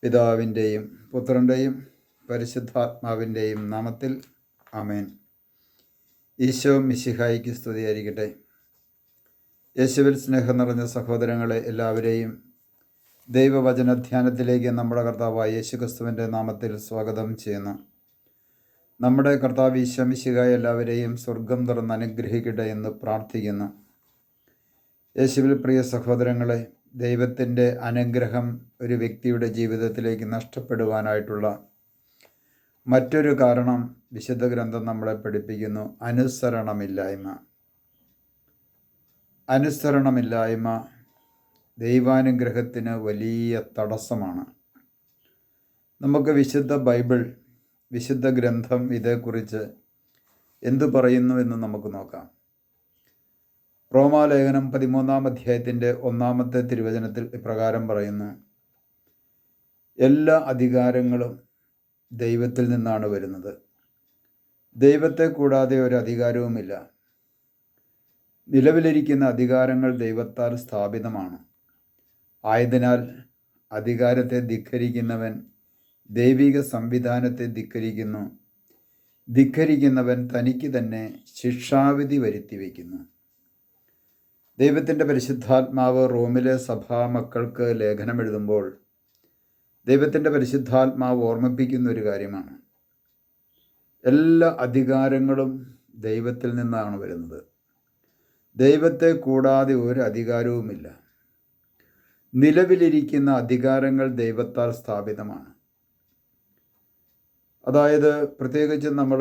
പിതാവിൻ്റെയും പുത്രൻ്റെയും പരിശുദ്ധാത്മാവിൻ്റെയും നാമത്തിൽ ആമേൻ. ഈശോ മിശിഹായിക്ക് സ്തുതിയായിരിക്കട്ടെ. യേശുവിൽ സ്നേഹം നിറഞ്ഞ സഹോദരങ്ങളെ എല്ലാവരെയും ദൈവവചന ധ്യാനത്തിലേക്ക് നമ്മുടെ കർത്താവായ യേശു ക്രിസ്തുവിൻ്റെ നാമത്തിൽ സ്വാഗതം ചെയ്യുന്നു. നമ്മുടെ കർത്താവ് ഈശോ മിശിഹായി എല്ലാവരെയും സ്വർഗം തുറന്ന് അനുഗ്രഹിക്കട്ടെ എന്ന് പ്രാർത്ഥിക്കുന്നു. യേശുവിൽ പ്രിയ സഹോദരങ്ങളെ, ദൈവത്തിൻ്റെ അനുഗ്രഹം ഒരു വ്യക്തിയുടെ ജീവിതത്തിലേക്ക് നഷ്ടപ്പെടുവാനായിട്ടുള്ള മറ്റൊരു കാരണം വിശുദ്ധ ഗ്രന്ഥം നമ്മളെ പഠിപ്പിക്കുന്നു: അനുസരണമില്ലായ്മ ദൈവാനുഗ്രഹത്തിന് വലിയ തടസ്സമാണ്. നമുക്ക് വിശുദ്ധ ബൈബിൾ, വിശുദ്ധ ഗ്രന്ഥം ഇതേക്കുറിച്ച് എന്തു പറയുന്നു എന്ന് നമുക്ക് നോക്കാം. റോമാലേഖനം 13-ാം അധ്യായത്തിൻ്റെ 1-ാമത്തെ തിരുവചനത്തിൽ ഇപ്രകാരം പറയുന്നു: എല്ലാ അധികാരങ്ങളും ദൈവത്തിൽ നിന്നാണ് വരുന്നത്. ദൈവത്തെ കൂടാതെ ഒരു അധികാരവുമില്ല. നിലവിലിരിക്കുന്ന അധികാരങ്ങൾ ദൈവത്താൽ സ്ഥാപിതമാണ്. ആയതിനാൽ അധികാരത്തെ ധിക്കരിക്കുന്നവൻ ദൈവിക സംവിധാനത്തെ ധിക്കരിക്കുന്നു. ധിക്കരിക്കുന്നവൻ തനിക്ക് തന്നെ ശിക്ഷാവിധി വരുത്തി വയ്ക്കുന്നു. ദൈവത്തിൻ്റെ പരിശുദ്ധാത്മാവ് റോമിലെ സഭാമക്കൾക്ക് ലേഖനം എഴുതുമ്പോൾ ദൈവത്തിൻ്റെ പരിശുദ്ധാത്മാവ് ഓർമ്മിപ്പിക്കുന്ന ഒരു കാര്യമാണ്: എല്ലാ അധികാരങ്ങളും ദൈവത്തിൽ നിന്നാണ് വരുന്നത്. ദൈവത്തെ കൂടാതെ ഒരു അധികാരവുമില്ല. നിലവിലിരിക്കുന്ന അധികാരങ്ങൾ ദൈവത്താൽ സ്ഥാപിതമാണ്. അതായത് പ്രത്യേകിച്ച് നമ്മൾ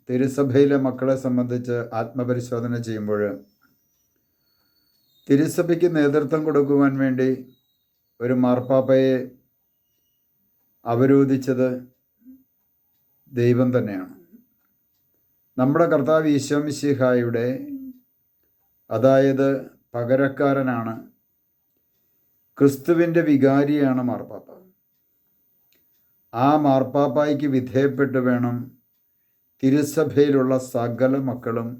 തിരുസഭയിലെ മക്കളെ സംബന്ധിച്ച് ആത്മപരിശോധന ചെയ്യുമ്പോൾ, തിരുസഭയ്ക്ക് നേതൃത്വം കൊടുക്കുവാൻ വേണ്ടി ഒരു മാർപ്പാപ്പയെ അവരോധിച്ചത് ദൈവം തന്നെയാണ്. നമ്മുടെ കർത്താവ് ഈശോ മിശിഹായുടെ, അതായത് പകരക്കാരനാണ്, ക്രിസ്തുവിൻ്റെ വികാരിയാണ് മാർപ്പാപ്പ. ആ മാർപ്പാപ്പായ്ക്ക് വിധേയപ്പെട്ട് വേണം തിരുസഭയിലുള്ള സകല മക്കളും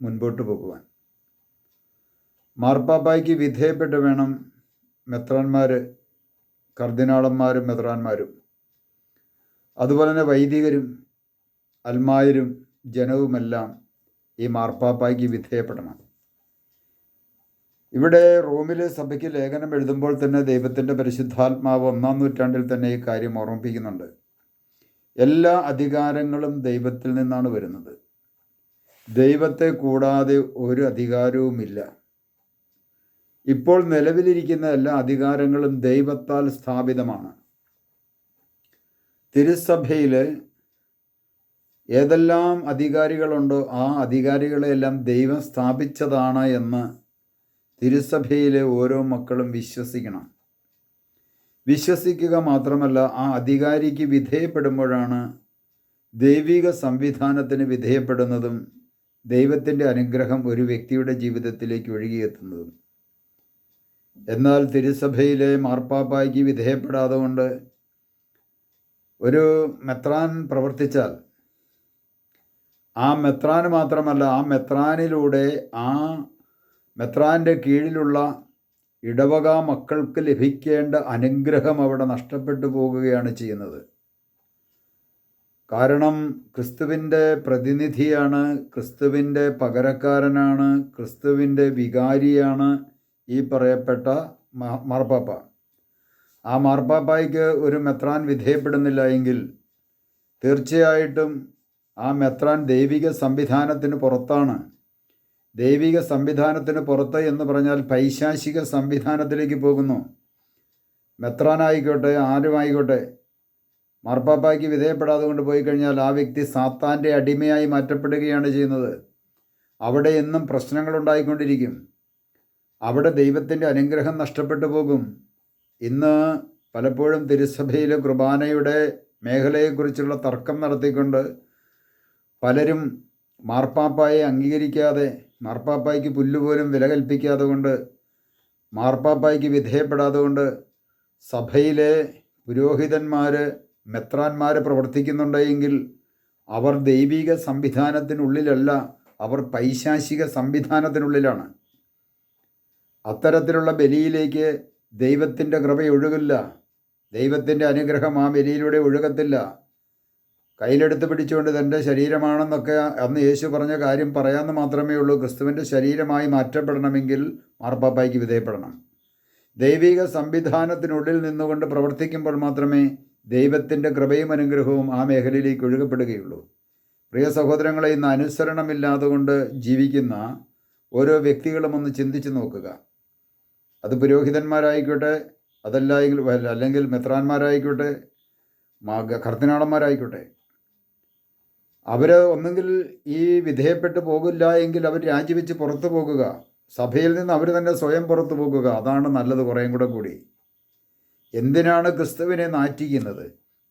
മുൻപോട്ട് പോകുവാൻ. മാർപ്പാപ്പായ്ക്ക് വിധേയപ്പെട്ട് വേണം മെത്രാന്മാർ, കർദിനാളന്മാരും മെത്രാന്മാരും, അതുപോലെ തന്നെ വൈദികരും അൽമായരും ജനവുമെല്ലാം ഈ മാർപ്പാപ്പായ്ക്ക് വിധേയപ്പെടണം. ഇവിടെ റോമിലെ സഭയ്ക്ക് ലേഖനം എഴുതുമ്പോൾ തന്നെ ദൈവത്തിൻ്റെ പരിശുദ്ധാത്മാവ് 1-ാം നൂറ്റാണ്ടിൽ തന്നെ ഈ കാര്യം ഓർമ്മിപ്പിക്കുന്നുണ്ട്. എല്ലാ അധികാരങ്ങളും ദൈവത്തിൽ നിന്നാണ് വരുന്നത്. ദൈവത്തെ കൂടാതെ ഒരു അധികാരവുമില്ല. ഇപ്പോൾ നിലവിലിരിക്കുന്ന എല്ലാ അധികാരങ്ങളും ദൈവത്താൽ സ്ഥാപിതമാണ്. തിരുസഭയിൽ ഏതെല്ലാം അധികാരികളുണ്ടോ ആ അധികാരികളെല്ലാം ദൈവം സ്ഥാപിച്ചതാണ് എന്ന് തിരുസഭയിലെ ഓരോ മക്കളും വിശ്വസിക്കണം. വിശ്വസിക്കുക മാത്രമല്ല, ആ അധികാരിക്ക് വിധേയപ്പെടുമ്പോഴാണ് ദൈവിക സംവിധാനത്തിന് വിധേയപ്പെടുന്നതും ദൈവത്തിൻ്റെ അനുഗ്രഹം ഒരു വ്യക്തിയുടെ ജീവിതത്തിലേക്ക് ഒഴുകിയെത്തുന്നതും. എന്നാൽ തിരുസഭയിലെ മാർപ്പാപ്പായ്ക്ക് വിധേയപ്പെടാതെ കൊണ്ട് ഒരു മെത്രാൻ പ്രവർത്തിച്ചാൽ, ആ മെത്രാന് മാത്രമല്ല, ആ മെത്രാനിലൂടെ ആ മെത്രാൻ്റെ കീഴിലുള്ള ഇടവക മക്കൾക്ക് ലഭിക്കേണ്ട അനുഗ്രഹം അവിടെ നഷ്ടപ്പെട്ടു പോകുകയാണ് ചെയ്യുന്നത്. കാരണം ക്രിസ്തുവിൻ്റെ പ്രതിനിധിയാണ്, ക്രിസ്തുവിൻ്റെ പകരക്കാരനാണ്, ക്രിസ്തുവിൻ്റെ വികാരിയാണ് ഈ പറയപ്പെട്ട മാർപ്പാപ്പ. ആ മാർപ്പാപ്പായ്ക്ക് ഒരു മെത്രാൻ വിധേയപ്പെടുന്നില്ല എങ്കിൽ തീർച്ചയായിട്ടും ആ മെത്രാൻ ദൈവിക സംവിധാനത്തിന് പുറത്താണ്. ദൈവിക സംവിധാനത്തിന് പുറത്ത് എന്ന് പറഞ്ഞാൽ പൈശാചിക സംവിധാനത്തിലേക്ക് പോകുന്നു. മെത്രാനായിക്കോട്ടെ ആരുമായിക്കോട്ടെ, മാർപ്പാപ്പായ്ക്ക് വിധേയപ്പെടാതെ കൊണ്ട് പോയി കഴിഞ്ഞാൽ ആ വ്യക്തി സാത്താൻ്റെ അടിമയായി മാറ്റപ്പെടുകയാണ് ചെയ്യുന്നത്. അവിടെ എന്നും പ്രശ്നങ്ങളുണ്ടായിക്കൊണ്ടിരിക്കും. അവിടെ ദൈവത്തിൻ്റെ അനുഗ്രഹം നഷ്ടപ്പെട്ടു പോകും. ഇന്ന് പലപ്പോഴും തിരുസഭയിലെ കുർബാനയുടെ മേഖലയെക്കുറിച്ചുള്ള തർക്കം നടത്തിക്കൊണ്ട് പലരും മാർപ്പാപ്പായെ അംഗീകരിക്കാതെ, മാർപ്പാപ്പായ്ക്ക് പുല്ലുപോലും വില കൽപ്പിക്കാതെ കൊണ്ട്, മാർപ്പാപ്പായ്ക്ക് വിധേയപ്പെടാതെ കൊണ്ട് സഭയിലെ പുരോഹിതന്മാർ, മെത്രാന്മാർ പ്രവർത്തിക്കുന്നുണ്ടെങ്കിൽ അവർ ദൈവിക സംവിധാനത്തിനുള്ളിലല്ല, അവർ പൈശാചിക സംവിധാനത്തിനുള്ളിലാണ്. അത്തരത്തിലുള്ള ബലിയിലേക്ക് ദൈവത്തിൻ്റെ കൃപ ഒഴുകില്ല. ദൈവത്തിൻ്റെ അനുഗ്രഹം ആ ബലിയിലൂടെ ഒഴുകത്തില്ല. കയ്യിലെടുത്ത് പിടിച്ചുകൊണ്ട് തൻ്റെ ശരീരമാണെന്നൊക്കെ അന്ന് യേശു പറഞ്ഞ കാര്യം പറയാമെന്ന് മാത്രമേ ഉള്ളൂ. ക്രിസ്തുവിൻ്റെ ശരീരമായി മാറ്റപ്പെടണമെങ്കിൽ മാർപ്പാപ്പായ്ക്ക് വിധേയപ്പെടണം. ദൈവിക സംവിധാനത്തിനുള്ളിൽ നിന്നുകൊണ്ട് പ്രവർത്തിക്കുമ്പോൾ മാത്രമേ ദൈവത്തിൻ്റെ കൃപയും അനുഗ്രഹവും ആ മേഖലയിലേക്ക് ഒഴുകപ്പെടുകയുള്ളൂ. പ്രിയ സഹോദരങ്ങളെ, ഇന്ന് അനുസരണമില്ലാതെ കൊണ്ട് ജീവിക്കുന്ന ഓരോ വ്യക്തികളും ഒന്ന് ചിന്തിച്ച് നോക്കുക. അത് പുരോഹിതന്മാരായിക്കോട്ടെ, അല്ലെങ്കിൽ മെത്രാന്മാരായിക്കോട്ടെ, കർദിനാളന്മാരായിക്കോട്ടെ, അവർ ഒന്നെങ്കിൽ ഈ വിധേയപ്പെട്ടു പോകില്ല എങ്കിൽ അവർ രാജിവെച്ച് പുറത്തു പോകുക. സഭയിൽ നിന്ന് അവർ തന്നെ സ്വയം പുറത്തു പോകുക. അതാണ് നല്ലത്. കുറേയും കൂടി എന്തിനാണ് ക്രിസ്തുവിനെ നാറ്റിക്കുന്നത്?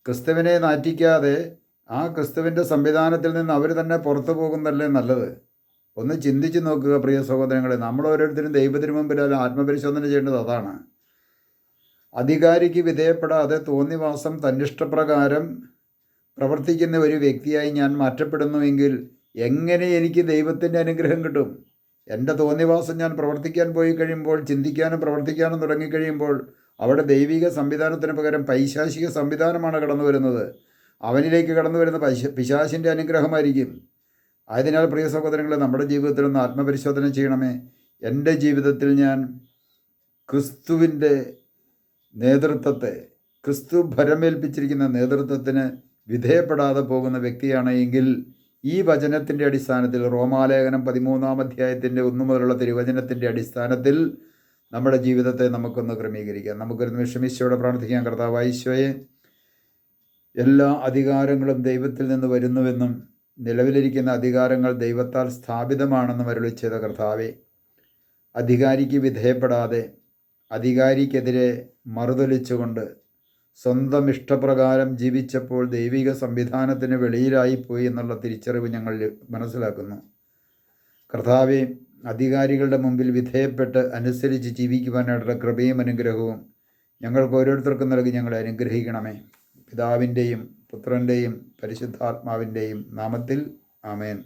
ക്രിസ്തുവിനെ നാറ്റിക്കാതെ ആ ക്രിസ്തുവിൻ്റെ സംവിധാനത്തിൽ നിന്ന് അവർ തന്നെ പുറത്തു പോകുന്നതല്ലേ നല്ലത്? ഒന്ന് ചിന്തിച്ച് നോക്കുക പ്രിയ സഹോദരങ്ങളെ. നമ്മൾ ഓരോരുത്തരും ദൈവത്തിന് മുമ്പിൽ ആത്മപരിശോധന ചെയ്യേണ്ടത് അതാണ്. അധികാരിക്ക് വിധേയപ്പെടാതെ തോന്നിവാസം തന്നിഷ്ടപ്രകാരം പ്രവർത്തിക്കുന്ന ഒരു വ്യക്തിയായി ഞാൻ മാറ്റപ്പെടുന്നുവെങ്കിൽ എങ്ങനെ എനിക്ക് ദൈവത്തിൻ്റെ അനുഗ്രഹം കിട്ടും? എൻ്റെ തോന്നിവാസം ഞാൻ പ്രവർത്തിക്കാൻ പോയി കഴിയുമ്പോൾ, ചിന്തിക്കാനും പ്രവർത്തിക്കാനും തുടങ്ങിക്കഴിയുമ്പോൾ അവിടെ ദൈവിക സംവിധാനത്തിന് പകരം പൈശാചിക സംവിധാനമാണ് കടന്നു വരുന്നത്. അവനിലേക്ക് കടന്നു വരുന്ന പിശാചിൻ്റെ അനുഗ്രഹമായിരിക്കും. ആയതിനാൽ പ്രിയ സഹോദരങ്ങളെ, നമ്മുടെ ജീവിതത്തിൽ ഒന്ന് ആത്മപരിശോധന ചെയ്യണമേ. എൻ്റെ ജീവിതത്തിൽ ഞാൻ ക്രിസ്തുവിൻ്റെ നേതൃത്വത്തെ, ക്രിസ്തു ഭരമേൽപ്പിച്ചിരിക്കുന്ന നേതൃത്വത്തിന് വിധേയപ്പെടാതെ പോകുന്ന വ്യക്തിയാണ് എങ്കിൽ ഈ വചനത്തിൻ്റെ അടിസ്ഥാനത്തിൽ, റോമാലേഖനം 13-ാം അധ്യായത്തിൻ്റെ 1 മുതലുള്ള തിരുവചനത്തിൻ്റെ അടിസ്ഥാനത്തിൽ നമ്മുടെ ജീവിതത്തെ നമുക്കൊന്ന് ക്രമീകരിക്കാം. നമുക്കൊരു നിമിഷം ഈശോയോട് പ്രാർത്ഥിക്കാം. കർത്താവായ ഈശോയെ, എല്ലാ അധികാരങ്ങളും ദൈവത്തിൽ നിന്ന് വരുന്നുവെന്നും നിലവിലിരിക്കുന്ന അധികാരങ്ങൾ ദൈവത്താൽ സ്ഥാപിതമാണെന്നും അരുളി ചെയ്ത കർത്താവേ, അധികാരിക്ക് വിധേയപ്പെടാതെ അധികാരിക്കെതിരെ മറുതലിച്ചുകൊണ്ട് സ്വന്തം ഇഷ്ടപ്രകാരം ജീവിച്ചപ്പോൾ ദൈവിക സംവിധാനത്തിന് വെളിയിലായിപ്പോയി എന്നുള്ള തിരിച്ചറിവ് ഞങ്ങൾ മനസ്സിലാക്കുന്നു. കർത്താവേ, അധികാരികളുടെ മുമ്പിൽ വിധേയപ്പെട്ട് അനുസരിച്ച് ജീവിക്കുവാനായിട്ടുള്ള കൃപയും അനുഗ്രഹവും ഞങ്ങൾക്ക് ഓരോരുത്തർക്കും നൽകി ഞങ്ങളെ അനുഗ്രഹിക്കണമേ. പിതാവിൻ്റെയും പുത്രൻ്റെയും പരിശുദ്ധാത്മാവിൻ്റെയും നാമത്തിൽ ആമേൻ.